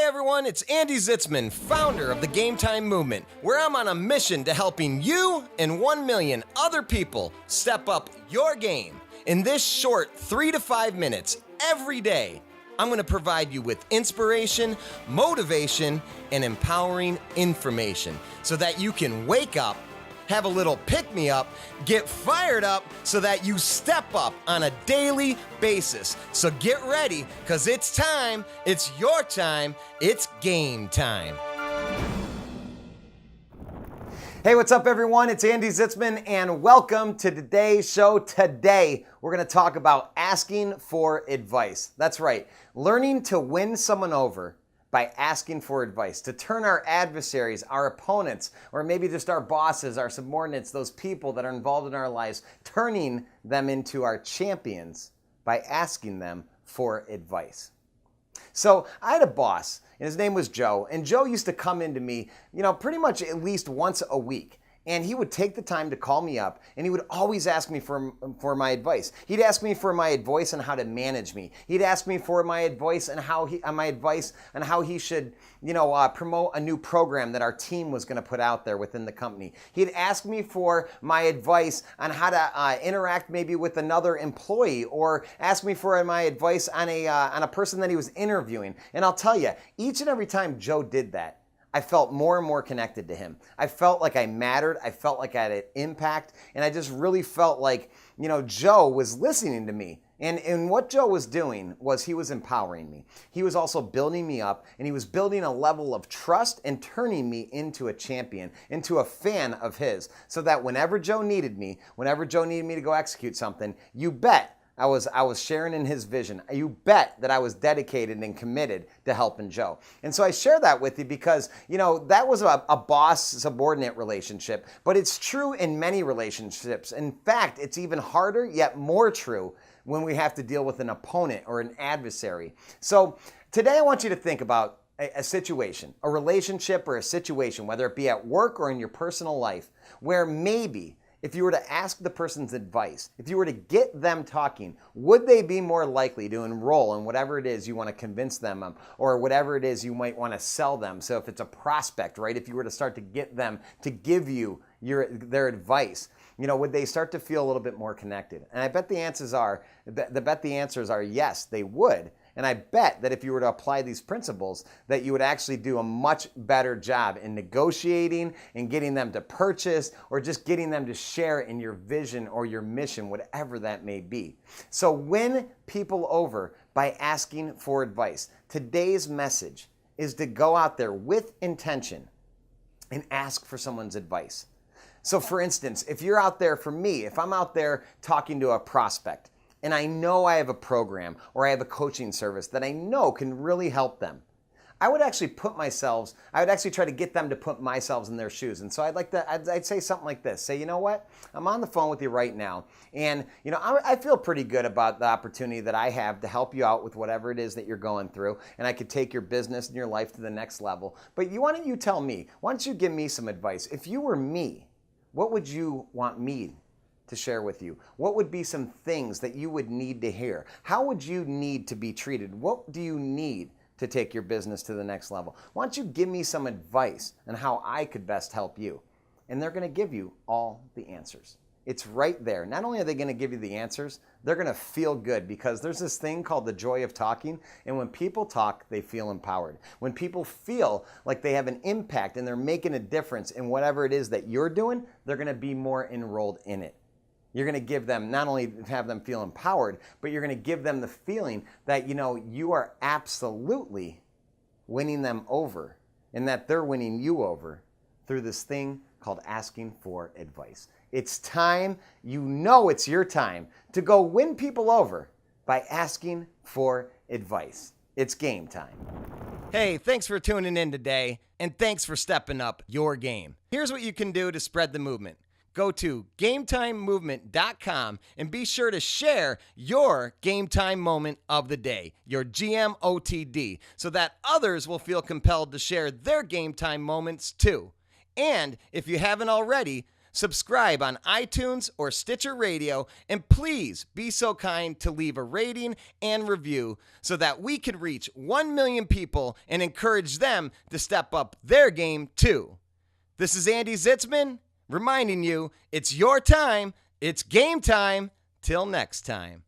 Hi everyone, it's Andy Zitzmann, founder of the GAMETIME Movement, where I'm on a mission to helping you and 1 million other people step up your game. In this short 3 to 5 minutes every day, I'm going to provide you with inspiration, motivation, and empowering information so that you can wake up, have a little pick-me-up, get fired up so that you step up on a daily basis. So get ready, because it's time, it's your time, it's game time. Hey, what's up everyone? It's Andy Zitzmann and welcome to today's show. Today, we're going to talk about asking for advice. That's right, learning to win someone over by asking for advice, to turn our adversaries, our opponents, or maybe just our bosses, our subordinates, those people that are involved in our lives, turning them into our champions by asking them for advice. So I had a boss, and his name was Joe, and Joe used to come into me, pretty much at least once a week. And he would take the time to call me up, and he would always ask me for my advice. He'd ask me for my advice on how to manage me. He'd ask me for my advice on how he should, promote a new program that our team was going to put out there within the company. He'd ask me for my advice on how to interact maybe with another employee, or ask me for my advice on a person that he was interviewing. And I'll tell you, each and every time Joe did that, I felt more and more connected to him. I felt like I mattered. I felt like I had an impact. And I just really felt like, Joe was listening to me. And what Joe was doing was he was empowering me. He was also building me up, and he was building a level of trust and turning me into a champion, into a fan of his, so that whenever Joe needed me to go execute something, you bet I was sharing in his vision. You bet that I was dedicated and committed to helping Joe. And so I share that with you because, that was a boss-subordinate relationship, but it's true in many relationships. In fact, it's even harder, yet more true when we have to deal with an opponent or an adversary. So today I want you to think about a situation, a relationship or a situation, whether it be at work or in your personal life, where maybe if you were to ask the person's advice, if you were to get them talking, would they be more likely to enroll in whatever it is you want to convince them of, or whatever it is you might want to sell them? So if it's a prospect, right? If you were to start to get them to give you their advice, would they start to feel a little bit more connected? And I bet the answers are yes, they would. And I bet that if you were to apply these principles, that you would actually do a much better job in negotiating and getting them to purchase, or just getting them to share in your vision or your mission, whatever that may be. So win people over by asking for advice. Today's message is to go out there with intention and ask for someone's advice. So for instance, if you're out there, for me, if I'm out there talking to a prospect, and I know I have a program or I have a coaching service that I know can really help them, I would actually try to get them to put myself in their shoes. And so I'd say something like this. Say, you know what? I'm on the phone with you right now. And, I feel pretty good about the opportunity that I have to help you out with whatever it is that you're going through. And I could take your business and your life to the next level. But why don't you tell me? Why don't you give me some advice? If you were me, what would you want me to share with you? What would be some things that you would need to hear? How would you need to be treated? What do you need to take your business to the next level? Why don't you give me some advice on how I could best help you? And they're going to give you all the answers. It's right there. Not only are they going to give you the answers, they're going to feel good, because there's this thing called the joy of talking. And when people talk, they feel empowered. When people feel like they have an impact and they're making a difference in whatever it is that you're doing, they're going to be more enrolled in it. You're going to give them, not only have them feel empowered, but you're going to give them the feeling that, you are absolutely winning them over, and that they're winning you over through this thing called asking for advice. It's time, it's your time to go win people over by asking for advice. It's game time. Hey, thanks for tuning in today, and thanks for stepping up your game. Here's what you can do to spread the movement. Go to GAMETIMEMovement.com and be sure to share your Game Time moment of the day, your GMOTD, so that others will feel compelled to share their Game Time moments too. And if you haven't already, subscribe on iTunes or Stitcher Radio, and please be so kind to leave a rating and review so that we can reach 1 million people and encourage them to step up their game too. This is Andy Zitzmann reminding you it's your time, it's game time. Till next time.